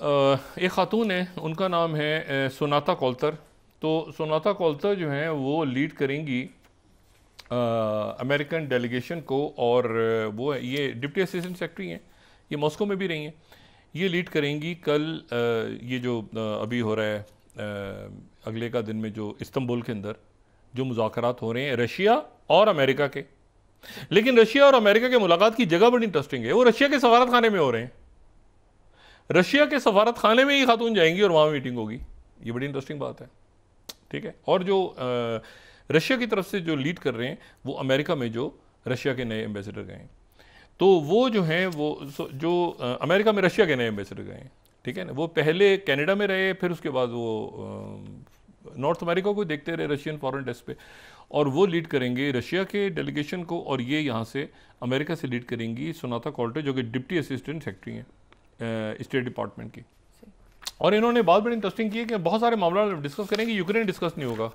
एक ख़ातून है, उनका नाम है सोनाता कौलतर। तो सोनाता कौलतर जो हैं वो लीड करेंगी अमेरिकन डेलीगेशन को, और वो ये डिप्टी असिस्टेंट सेक्रेटरी हैं, ये मॉस्को में भी रही हैं। ये लीड करेंगी कल ये जो अभी हो रहा है अगले का दिन में जो इस्तंबुल के अंदर जो मुज़ाकरात हो रहे हैं रशिया और अमेरिका के। लेकिन रशिया और अमेरिका के मुलाकात की जगह बड़ी इंटरेस्टिंग है, वो रशिया के सफारत खाने में हो रहे हैं। रशिया के सफारत खाने में ही खातून जाएंगी और वहाँ मीटिंग होगी। ये बड़ी इंटरेस्टिंग बात है, ठीक है। और जो रशिया की तरफ से जो लीड कर रहे हैं वो अमेरिका में जो रशिया के नए एम्बेसडर गए हैं, तो वो जो हैं वो जो अमेरिका में रशिया के नए एम्बेसडर गए हैं, ठीक है ना। वो पहले कनाडा में रहे, फिर उसके बाद वो नॉर्थ अमेरिका को देखते रहे रशियन फॉरेन डेस्क पे, और वो लीड करेंगे रशिया के डेलीगेशन को। और ये यहाँ से अमेरिका से लीड करेंगी सोनाता कौलटर, जो कि डिप्टी असिस्टेंट सेक्रेटरी हैं स्टेट डिपार्टमेंट की। और इन्होंने बात बड़ी इंटरेस्टिंग की है कि बहुत सारे मामला डिस्कस करेंगे, यूक्रेन डिस्कस नहीं होगा।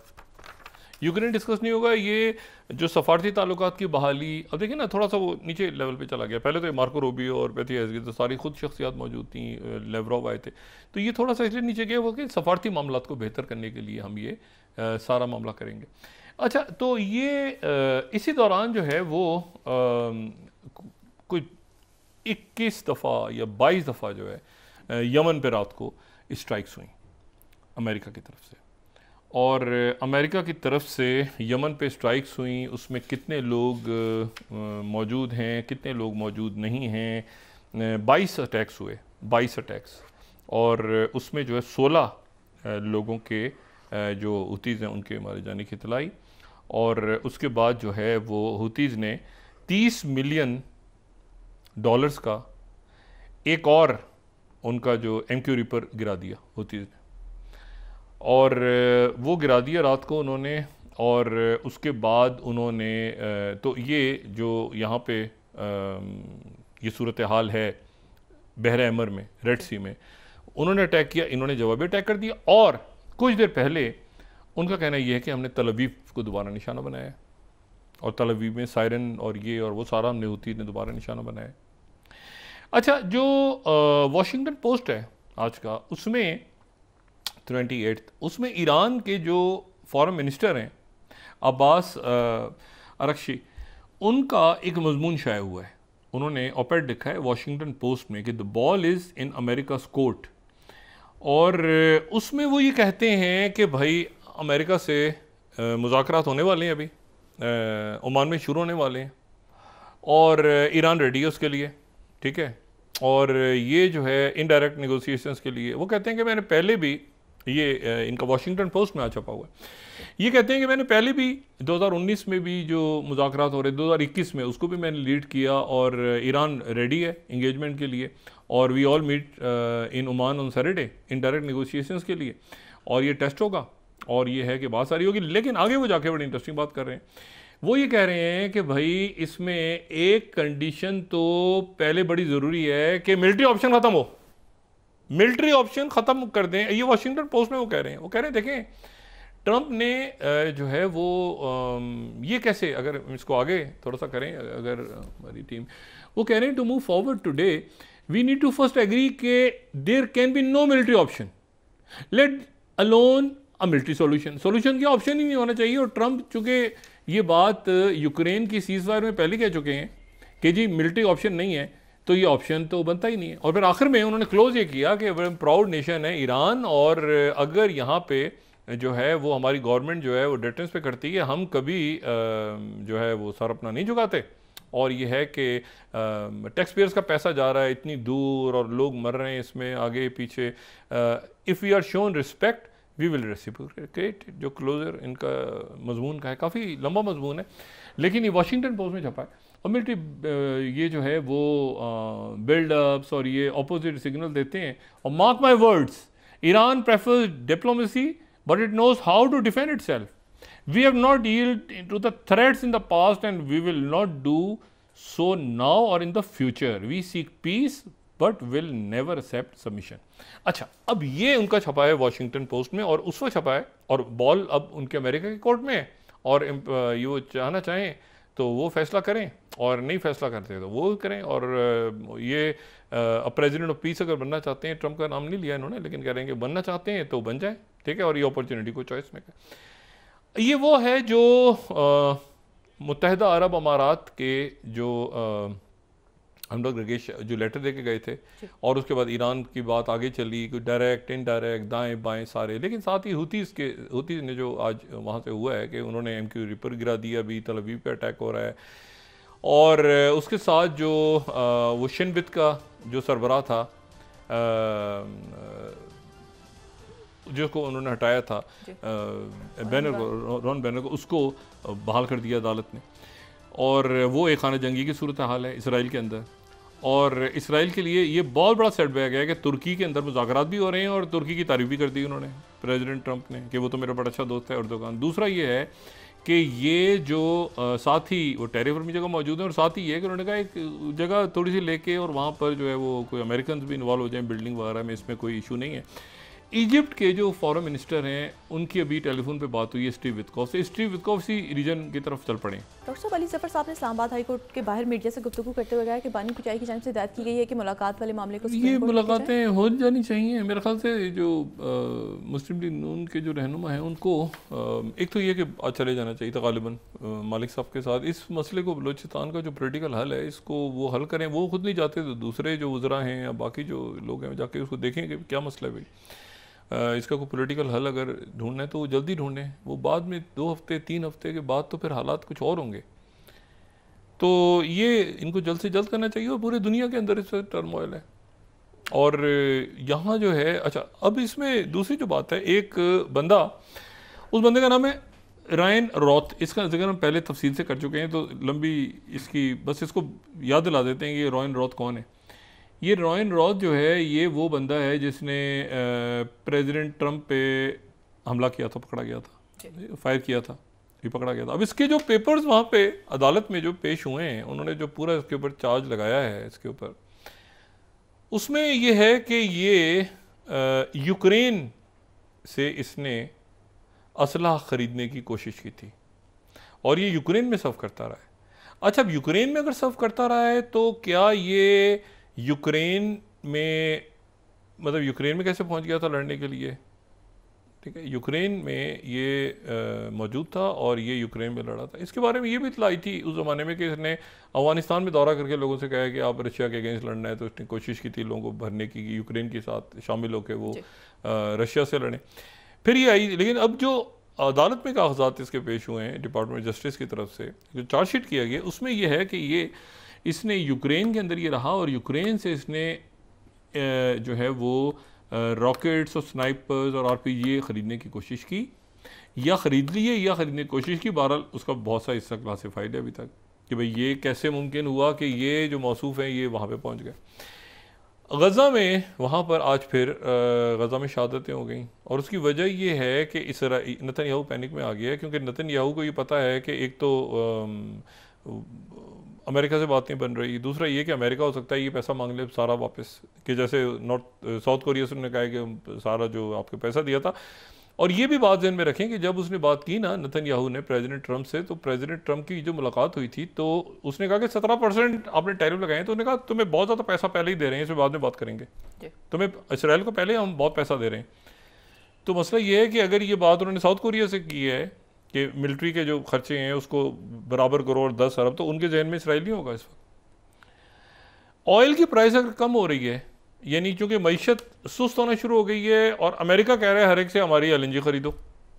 यूक्रेन डिस्कस नहीं होगा, ये जो सफारती ताल्लुकात की बहाली, अब देखिए ना थोड़ा सा वो नीचे लेवल पे चला गया। पहले तो मार्को रूबियो और पैथी तो सारी खुद शख्सियात मौजूद थी, लेवरोव आए थे, तो ये थोड़ा सा इसलिए नीचे गया वो कि सफारती मामलात को बेहतर करने के लिए हम ये सारा मामला करेंगे। अच्छा, तो ये इसी दौरान जो है वो कोई 21 दफ़ा या 22 दफ़ा जो है यमन पे रात को स्ट्राइक्स हुई अमेरिका की तरफ से। और अमेरिका की तरफ से यमन पे स्ट्राइक्स हुई, उसमें कितने लोग मौजूद हैं, कितने लोग मौजूद नहीं हैं। 22 अटैक्स हुए, 22 अटैक्स, और उसमें जो है 16 लोगों के जो हुतीज़ हैं उनके मारे जाने की इतलाई। और उसके बाद जो है वो हुतीज़ ने $30 मिलियन का एक और उनका जो MQ रिपर गिरा दिया हुतीज़ ने, और वो गिरा दिया रात को उन्होंने। और उसके बाद उन्होंने तो ये जो यहाँ पे ये सूरत हाल है बहर अहमर में, रेड सी में, उन्होंने अटैक किया, इन्होंने जवाबी अटैक कर दिया। और कुछ देर पहले उनका कहना यह है कि हमने तल अवीव को दोबारा निशाना बनाया, और तल अवीव में सायरन और ये और वो सारा हमने हुतीज़ ने दोबारा निशाना बनाया। अच्छा, जो वॉशिंगटन पोस्ट है आज का, उसमें 28 उसमें ईरान के जो फॉरेन मिनिस्टर हैं अब्बास अरक्शी, उनका एक मजमून शाया हुआ है। उन्होंने ऑपेड लिखा है वॉशिंगटन पोस्ट में कि the ball is in America's court. और उसमें वो ये कहते हैं कि भाई अमेरिका से मुज़ाकरात होने वाले हैं, अभी ओमान में शुरू होने वाले हैं, और ईरान रेडी है उसके लिए, ठीक है। और ये जो है इनडायरेक्ट नेगोशिएशंस के लिए, वो कहते हैं कि मैंने पहले भी, ये इनका वॉशिंगटन पोस्ट में आ छपा हुआ है, ये कहते हैं कि मैंने पहले भी 2019 में भी जो मुज़ाकरात हो रहे, 2021 में उसको भी मैंने लीड किया, और ईरान रेडी है इंगेजमेंट के लिए, और we all meet in Oman on Saturday indirect negotiations के लिए, और ये टेस्ट होगा, और ये है कि बात सारी होगी। लेकिन आगे वो जाके बड़ी इंटरेस्टिंग बात कर रहे हैं। वो ये कह रहे हैं कि भाई इसमें एक कंडीशन तो पहले बड़ी ज़रूरी है कि मिलिट्री ऑप्शन ख़त्म हो, मिलिट्री ऑप्शन ख़त्म कर दें। ये वॉशिंगटन पोस्ट में वो कह रहे हैं। वो कह रहे हैं देखें, ट्रंप ने जो है वो ये कैसे, अगर इसको आगे थोड़ा सा करें, अगर हमारी टीम, वो कह रहे हैं to move forward today we need to first agree के there can be no military option, let alone a military solution का ऑप्शन ही नहीं होना चाहिए। और ट्रंप चूँकि ये बात यूक्रेन की सीज़फायर में पहले कह चुके हैं कि जी मिलिट्री ऑप्शन नहीं है, तो ये ऑप्शन तो बनता ही नहीं है। और फिर आखिर में उन्होंने क्लोज ये किया कि प्राउड नेशन है ईरान, और अगर यहाँ पे जो है वो हमारी गवर्नमेंट जो है वो डिफेंस पे करती है, हम कभी जो है वो सर अपना नहीं झुकाते। और ये है कि टैक्स पेयर्स का पैसा जा रहा है इतनी दूर, और लोग मर रहे हैं इसमें आगे पीछे। If we are shown respect we will reciprocate. जो क्लोजर इनका मजमून का है, काफ़ी लंबा मजमून है, लेकिन ये वॉशिंगटन पोस्ट में छपा है। और मिलिट्री ये जो है वो बिल्डअप्स और ये अपोजिट सिग्नल देते हैं। और mark my words, Iran prefers diplomacy but it knows how to defend itself. We have not yield to the threats in the past and we will not do so now और in the future. We seek peace but will never accept submission. अच्छा, अब ये उनका छपा है Washington Post में, और उस वक्त छपा है, और बॉल अब उनके अमेरिका के कोर्ट में है। और ये वो चाहना चाहें तो वो फैसला करें, और नहीं फैसला करते तो वो करें। और ये अब प्रेसिडेंट ऑफ पीस अगर बनना चाहते हैं, ट्रंप का नाम नहीं लिया इन्होंने, लेकिन कह रहे हैं कि बनना चाहते हैं तो बन जाए, ठीक है, और ये अपॉर्चुनिटी को चॉइस में करें। ये वो है जो मुत्तहिदा अरब अमारात के जो हम लोग रगेश जो लेटर दे के गए थे, और उसके बाद ईरान की बात आगे चली, कोई डायरेक्ट इनडायरेक्ट दाएं बाएं सारे, लेकिन साथ ही हुतीज़ ने जो आज वहाँ से हुआ है कि उन्होंने MQ रिपर गिरा दिया, अभी तल अवीव पे अटैक हो रहा है, और उसके साथ जो वो शिनबित का जो सरबराह था जिसको उन्होंने हटाया था बैनर को, रॉन बैनर को, उसको बहाल कर दिया अदालत ने। और वो एक खाना जंगी की सूरत हाल है इसराइल के अंदर, और इसराइल के लिए ये बहुत बड़ा सेटबैक है कि तुर्की के अंदर मुज़ाकरात भी हो रहे हैं और तुर्की की तारीफ भी कर दी उन्होंने प्रेसिडेंट ट्रंप ने कि वो तो मेरा बड़ा अच्छा दोस्त है अर्दोगान। दूसरा ये है कि ये जो साथ ही वो टेरिफर्मी जगह मौजूद है, और साथ ही ये कि उन्होंने कहा एक जगह थोड़ी सी लेके और वहाँ पर जो है वो कोई अमेरिकन भी इन्वॉल्व हो जाए बिल्डिंग वगैरह में, इसमें कोई इशू नहीं है। इजिप्ट के जो फॉरेन मिनिस्टर हैं उनकी अभी टेलीफोन पे बात हुई है स्टीव विटकॉफ से। स्टीव विटकॉफ इसी रीजन की तरफ चल पड़े। डॉक्टर साहब, अली ज़फ़र साहब ने इस्लामाबाद हाई कोर्ट के बाहर मीडिया से गुफ्तगू करते हुए कहा कि बानी कुचाई की जानिब से हिदायत की गई है कि मुलाकात वाले मामले को ये मुलाकातें हो जानी चाहिए मेरे ख्याल से। जो मुस्लिम लीग नून के जो रहनुमा हैं उनको एक तो ये कि आज चले जाना चाहिए था गालिबन मालिक साहब के साथ। इस मसले को बलोचिस्तान का जो पोलिटिकल हल है इसको वो हल करें। वो खुद नहीं जाते तो दूसरे जो वज़रा हैं या बाकी जो लोग हैं जाके उसको देखें कि क्या मसला है भाई, इसका कोई पॉलिटिकल हल अगर ढूंढना है तो वो जल्दी ढूंढें। वो बाद में 2 हफ्ते 3 हफ्ते के बाद तो फिर हालात कुछ और होंगे। तो ये इनको जल्द से जल्द करना चाहिए। और पूरे दुनिया के अंदर इस पर टर्मोइल है। और यहाँ जो है, अच्छा अब इसमें दूसरी जो बात है, एक बंदा, उस बंदे का नाम है रायन रॉथ। इसका जिक्र हम पहले तफसील से कर चुके हैं तो लंबी इसकी बस इसको याद दिला देते हैं कि ये रायन रॉथ कौन है। ये रायन रॉथ जो है ये वो बंदा है जिसने प्रेसिडेंट ट्रंप पे हमला किया था, पकड़ा गया था, फायर किया था, ये पकड़ा गया था। अब इसके जो पेपर्स वहाँ पे अदालत में जो पेश हुए हैं, उन्होंने जो पूरा इसके ऊपर चार्ज लगाया है इसके ऊपर, उसमें ये है कि ये यूक्रेन से इसने असलहा ख़रीदने की कोशिश की थी और ये यूक्रेन में सर्व करता रहा है। अच्छा, अब यूक्रेन में अगर सर्व करता रहा है तो क्या ये यूक्रेन में, मतलब यूक्रेन में कैसे पहुंच गया था लड़ने के लिए? ठीक है, यूक्रेन में ये मौजूद था और ये यूक्रेन में लड़ा था। इसके बारे में ये भी इत्तला आई थी उस ज़माने में कि इसने अफगानिस्तान में दौरा करके लोगों से कहा कि आप रशिया के अगेंस्ट लड़ना है, तो उसने कोशिश की थी लोगों को भरने की कि यूक्रेन के साथ शामिल होकर वो रशिया से लड़ें। फिर ये आई, लेकिन अब जो अदालत में कागजात इसके पेश हुए हैं डिपार्टमेंट जस्टिस की तरफ से, जो चार्जशीट किया गया उसमें यह है कि ये इसने यूक्रेन के अंदर ये रहा और यूक्रेन से इसने जो है वो रॉकेट्स और स्नाइपर्स और RPG ख़रीदने की कोशिश की, या ख़रीद लिए या ख़रीदने की कोशिश की। बहरहाल उसका बहुत सा हिस्सा क्लासिफाइड है अभी तक कि भाई ये कैसे मुमकिन हुआ कि ये जो मौसूफ़ हैं ये वहाँ पे पहुँच गए। गज़ा में वहाँ पर आज फिर गज़ा में शहादतें हो गई और उसकी वजह ये है कि नेतन्याहू पैनिक में आ गया है, क्योंकि नेतन्याहू को ये पता है कि एक तो अमेरिका से बात नहीं बन रही, दूसरा ये कि अमेरिका हो सकता है ये पैसा मांग ले सारा वापस, कि जैसे साउथ कोरिया से उन्होंने कहा कि सारा जो आपको पैसा दिया था। और ये भी बात ध्यान में रखें कि जब उसने बात की ना नेतन्याहू ने प्रेसिडेंट ट्रंप से, तो प्रेसिडेंट ट्रंप की जो मुलाकात हुई थी तो उसने कहा कि 17% आपने टैरिफ लगाए हैं, तो उन्होंने कहा तुम्हें बहुत ज़्यादा पैसा पहले ही दे रहे हैं, इसमें बाद में बात करेंगे, तुम्हें इसराइल को पहले हम बहुत पैसा दे रहे हैं। तो मसला ये है कि अगर ये बात उन्होंने साउथ कोरिया से की है कि मिलिट्री के जो खर्चे हैं उसको बराबर करो और 10 अरब, तो उनके जहन में इसराइल नहीं होगा इस वक्त। ऑयल की प्राइस अगर कम हो रही है, यानी चूँकि मईशत सुस्त होना शुरू हो गई है और अमेरिका कह रहा है हर एक से हमारी LNG ख़रीदो,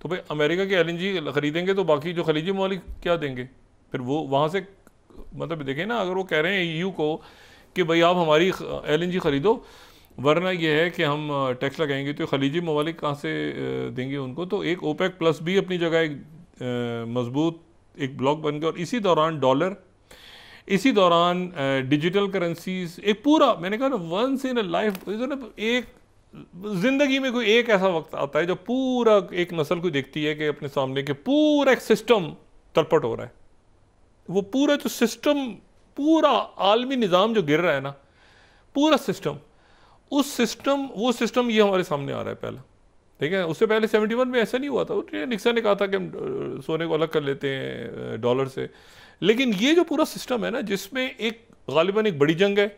तो भाई अमेरिका की LNG ख़रीदेंगे तो बाकी जो खलीजी ममालिक क्या देंगे? फिर वो वहाँ से, मतलब देखें ना, अगर वो कह रहे हैं EU को कि भाई आप हमारी LNG ख़रीदो वरना यह है कि हम टैक्स लगाएंगे, तो खलीजी ममालिक कहाँ से देंगे उनको? तो एक OPEC+ भी अपनी जगह एक मजबूत एक ब्लॉक बन गया। और इसी दौरान डॉलर, इसी दौरान डिजिटल करेंसीज, एक पूरा, मैंने कहा ना, वंस इन अ लाइफ, एक ज़िंदगी में कोई एक ऐसा वक्त आता है जब पूरा एक नस्ल को देखती है कि अपने सामने के पूरा एक सिस्टम तलपट हो रहा है। वो पूरा जो सिस्टम, पूरा आलमी निज़ाम जो गिर रहा है ना, पूरा सिस्टम, वो सिस्टम ये हमारे सामने आ रहा है पहला, ठीक है। उससे पहले 71 में ऐसा नहीं हुआ था। निक्सन ने कहा था कि हम सोने को अलग कर लेते हैं डॉलर से, लेकिन ये जो पूरा सिस्टम है ना, जिसमें एक गालिबन एक बड़ी जंग है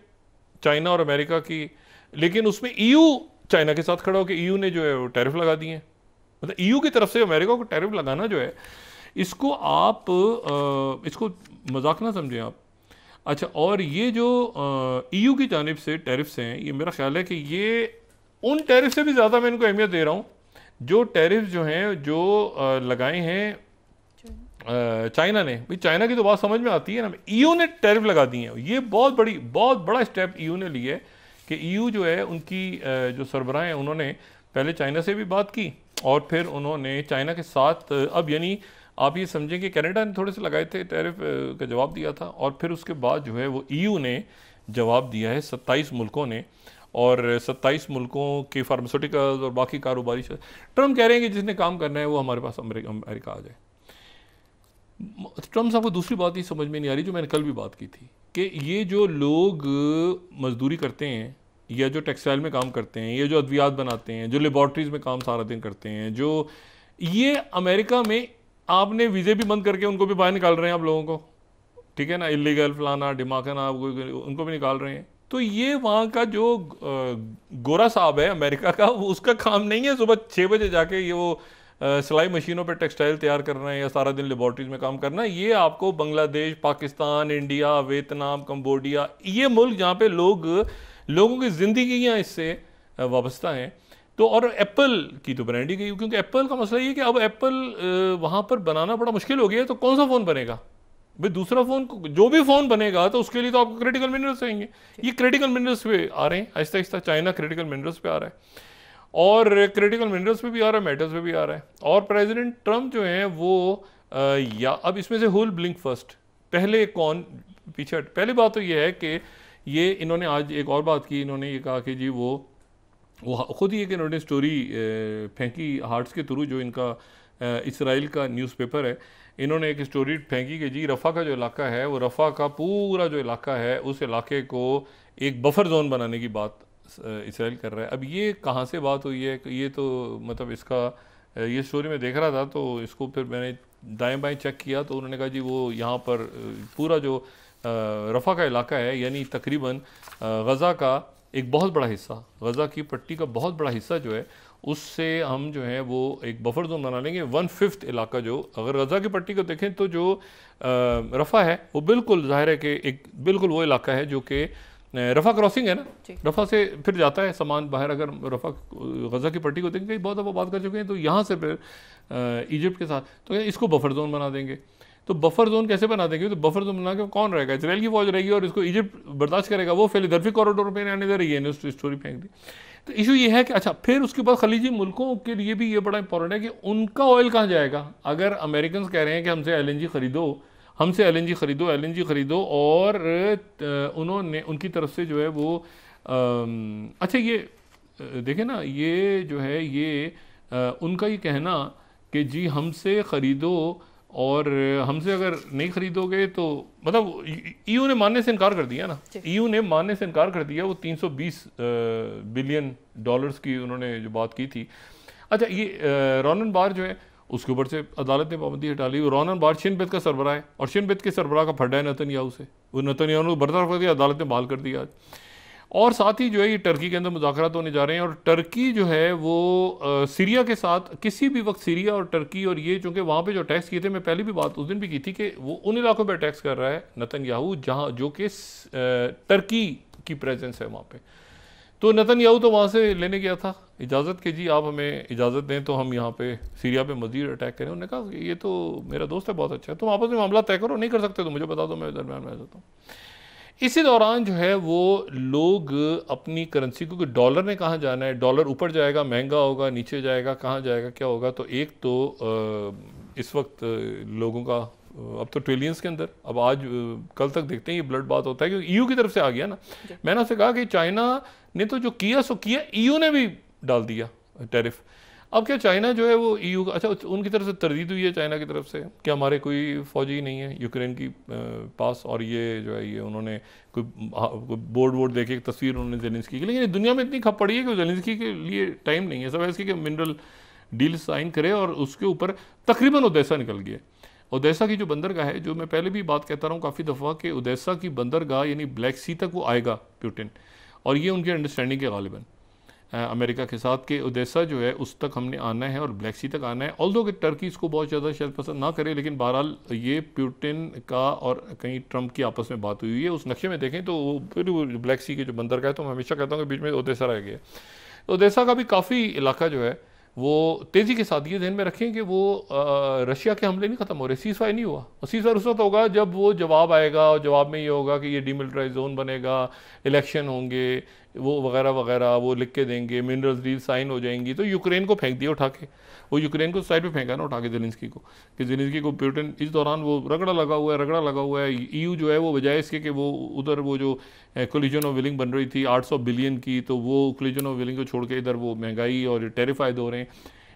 चाइना और अमेरिका की, लेकिन उसमें ईयू चाइना के साथ खड़ा होकर ईयू ने जो है वो टैरिफ लगा दिए हैं। मतलब ईयू की तरफ से अमेरिका को टैरिफ लगाना जो है, इसको आप इसको मजाक ना समझें आप। अच्छा, और ये जो ईयू की जानिब से टैरिफ्स हैं, ये मेरा ख्याल है कि ये उन टैरिफ से भी ज़्यादा मैं इनको अहमियत दे रहा हूँ जो टैरिफ जो हैं जो लगाए हैं चाइना ने। भाई चाइना की तो बात समझ में आती है ना, ईयू ने टैरिफ लगा दी है। ये बहुत बड़ा स्टेप ईयू ने लिया है कि ईयू जो है उनकी जो सरबराह हैं उन्होंने पहले चाइना से भी बात की और फिर उन्होंने चाइना के साथ अब यानी आप ये समझें कि कनाडा ने थोड़े से लगाए थे टैरिफ का जवाब दिया था, और फिर उसके बाद जो है वो ईयू ने जवाब दिया है 27 मुल्कों ने, और 27 मुल्कों के फार्मास्यूटिकल्स और बाकी कारोबारी। ट्रम्प कह रहे हैं कि जिसने काम करना है वो हमारे पास अमेरिका आ जाए। ट्रम्प साहब को दूसरी बात ही समझ में नहीं आ रही जो मैंने कल भी बात की थी कि ये जो लोग मजदूरी करते हैं या जो टेक्सटाइल में काम करते हैं या जो अद्वियात बनाते हैं, जो लेबॉर्ट्रीज में काम सारा दिन करते हैं, जो ये अमेरिका में आपने वीज़े भी बंद करके उनको भी बाहर निकाल रहे हैं आप लोगों को, ठीक है ना, इलीगल फलाना डिमाकना उनको भी निकाल रहे हैं। तो ये वहाँ का जो गोरा साहब है अमेरिका का, वो उसका काम नहीं है सुबह 6 बजे जाके ये वो सिलाई मशीनों पर टेक्सटाइल तैयार करना है या सारा दिन लेबॉर्ट्रीज में काम करना है। ये आपको Bangladesh, Pakistan, India, Vietnam, Cambodia, ये मुल्क जहाँ पे लोगों की ज़िंदगियाँ इससे वाबस्ता हैं। तो और एप्पल की तो ब्रांड ही गई, क्योंकि एप्पल का मसला ये कि अब एप्पल वहाँ पर बनाना बड़ा मुश्किल हो गया है। तो कौन सा फ़ोन बनेगा भाई? दूसरा फ़ोन, जो भी फ़ोन बनेगा तो उसके लिए तो आपको क्रिटिकल मिनरल्स चाहिए। ये क्रिटिकल मिनरल्स पे आ रहे हैं Aahista Aahista, China critical minerals पे आ रहा है और क्रिटिकल मिनरल्स पे भी आ रहा है, मेटल्स पे भी आ रहा है। और प्रेसिडेंट ट्रम्प जो है वो या अब इसमें से हुल ब्लिंक फर्स्ट, पहले कौन पीछे। पहली बात तो ये है कि ये इन्होंने आज एक और बात की, इन्होंने ये कहा कि जी वो ख़ुद ही एक इन्होंने स्टोरी फेंकी हार्ट्स के थ्रू, जो इनका इसराइल का न्यूज़पेपर है, इन्होंने एक स्टोरी फेंकी कि जी रफ़ा का जो इलाका है, वो रफ़ा का पूरा जो इलाका है उस इलाके को एक बफर जोन बनाने की बात इसराइल कर रहा है। अब ये कहाँ से बात हुई है, ये तो मतलब इसका ये स्टोरी में देख रहा था तो इसको फिर मैंने दाएं बाएं चेक किया तो उन्होंने कहा जी वो यहाँ पर पूरा जो रफ़ा का इलाका है, यानी तकरीबन गज़ा का एक बहुत बड़ा हिस्सा, गज़ा की पट्टी का बहुत बड़ा हिस्सा जो है, उससे हम जो है वो एक बफर जोन बना लेंगे। 1/5 इलाका जो, अगर गज़ा की पट्टी को देखें तो जो रफ़ा है वो बिल्कुल ज़ाहिर है कि एक बिल्कुल वो इलाका है जो कि रफ़ा क्रॉसिंग है ना, रफ़ा से फिर जाता है सामान बाहर। अगर रफ़ा गज़ा की पट्टी को देखेंगे, बहुत दफ़ा बात कर चुके हैं, तो यहाँ से फिर इजिप्ट के साथ, तो इसको बफर जोन बना देंगे। तो बफर जोन कैसे बना देंगे? तो बफर जोन बना के कौन रहेगा? इसराइल की फौज रहेगी और इसको इजिप्ट बर्दाश्त करेगा। वो फिलाडेल्फिया कॉरिडोर पे आने दे रही है, स्टोरी फेंक दी। तो इशू ये है कि अच्छा, फिर उसके बाद खलीजी मुल्कों के लिए भी ये बड़ा इंपॉर्टेंट है कि उनका ऑयल कहाँ जाएगा। अगर अमेरिकन कह रहे हैं कि हमसे LNG खरीदो, हमसे LNG खरीदो और उन्होंने उनकी तरफ से जो है वो अच्छा ये देखें ना, ये जो है ये उनका ये कहना कि जी हमसे ख़रीदो और हमसे अगर नहीं खरीदोगे तो मतलब EU ने मानने से इनकार कर दिया ना, EU ने मानने से इनकार कर दिया। वो 320 बिलियन डॉलर्स की उन्होंने जो बात की थी। अच्छा, ये रोनन बार जो है उसके ऊपर से अदालत ने पाबंदी हटा ली। रोनन बार शिन बेत का सरबराह है और शिन बेत के सरबराह का फड्डा है नेतन्याहू से, वो नेतन्याहू को बरतरफ कर दिया, अदालत ने बहाल कर दिया आज। और साथ ही जो है ये टर्की के अंदर मुज़ाकरात होने जा रहे हैं और टर्की जो है वो सीरिया के साथ किसी भी वक्त, सीरिया और टर्की और ये चूँकि वहाँ पे जो टैक्स किए थे, मैं पहले भी बात उस दिन भी की थी कि वो उन इलाकों पे टैक्स कर रहा है नेतन्याहू जहाँ जो कि टर्की की प्रेजेंस है वहाँ पे। तो नेतन्याहू तो वहाँ से लेने गया था इजाज़त के, जी आप हमें इजाज़त दें तो हम यहाँ पे सीरिया पे मज़ीद अटैक करें। उन्होंने कहा ये तो मेरा दोस्त है, बहुत अच्छा है, तुम आपस में मामला तय करो, नहीं कर सकते तो मुझे बता दो, मैं दरम्यान में आ जाता हूँ। इसी दौरान जो है वो लोग अपनी करेंसी, क्योंकि डॉलर ने कहाँ जाना है, डॉलर ऊपर जाएगा महंगा होगा, नीचे जाएगा कहाँ जाएगा क्या होगा। तो एक तो इस वक्त लोगों का अब तो ट्रिलियंस के अंदर, अब आज कल तक देखते हैं ये ब्लड बात होता है क्योंकि EU की तरफ से आ गया ना। मैंने उससे कहा कि चाइना ने तो जो किया सो किया, EU ने भी डाल दिया टैरिफ। अब क्या चाइना जो है वो EU का, अच्छा उनकी तरफ से तरदीद हुई है चाइना की तरफ से कि हमारे कोई फौजी नहीं है यूक्रेन की पास, और ये जो है ये उन्होंने कोई बोर्ड देके एक तस्वीर उन्होंने जेलेंस्की की, लेकिन दुनिया में इतनी खप पड़ी है कि जेलेंस्की के लिए टाइम नहीं है, सब इसकी कि मिनरल डील साइन करे और उसके ऊपर तकरीबन उद्देश्य निकल गया। ओडेसा की जो बंदरगाह है, जो मैं पहले भी बात कहता रहा हूँ काफ़ी दफ़ा कि ओडेसा की बंदरगाह यानी ब्लैक सी तक वो आएगा पुतिन, और ये उनकी अंडरस्टैंडिंग के गालिबन अमेरिका के साथ कि ओडेसा जो है उस तक हमने आना है और ब्लैक सी तक आना है। ऑल्दो कि टर्की इसको बहुत ज़्यादा शायद पसंद ना करे, लेकिन बहरहाल ये पुतिन का और कहीं ट्रंप की आपस में बात हुई है। उस नक्शे में देखें तो वो फिर वो ब्लैक सी के जो बंदरगाह है, तो मैं हमेशा कहता हूँ कि बीच में ओडेसा रह गया। ओडेसा का भी काफ़ी इलाका जो है वो तेज़ी के साथ ये ध्यान में रखें कि वो रशिया के हमले नहीं ख़त्म हो रहे, सीज़ फायर नहीं हुआ। और सीज़ फायर उस वक्त होगा जब वो जवाब आएगा, और जवाब में ये होगा कि ये डीमिलिटराइज जोन बनेगा, इलेक्शन होंगे, वो वगैरह वगैरह, वो लिख के देंगे, मिनरल्स डील साइन हो जाएंगी। तो यूक्रेन को फेंक दिया उठा के, वो यूक्रेन को साइड पे फेंका ना उठा के ज़ेलेंस्की को, कि ज़ेलेंस्की को पुतिन इस दौरान वो रगड़ा लगा हुआ है। ईयू जो है वो बजाय इसके कि वो उधर वो जो कोलिजन ऑफ विलिंग बन रही थी 800 बिलियन की, तो वो कोलिजन ऑफ विलिंग को छोड़ के इधर वो महंगाई और टेरिफाइड हो रहे हैं।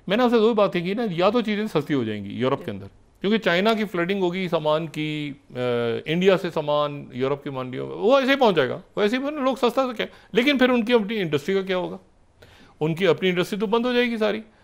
मैंने आपसे दो बातें की ना, या तो चीज़ें सस्ती हो जाएंगी यूरोप के अंदर, क्योंकि चाइना की फ्लडिंग होगी सामान की, इंडिया से सामान यूरोप की मंडियों में वो ऐसे ही पहुंच जाएगा, वो ऐसे ही लोग सस्ता से क्या, लेकिन फिर उनकी अपनी इंडस्ट्री का क्या होगा? उनकी अपनी इंडस्ट्री तो बंद हो जाएगी सारी।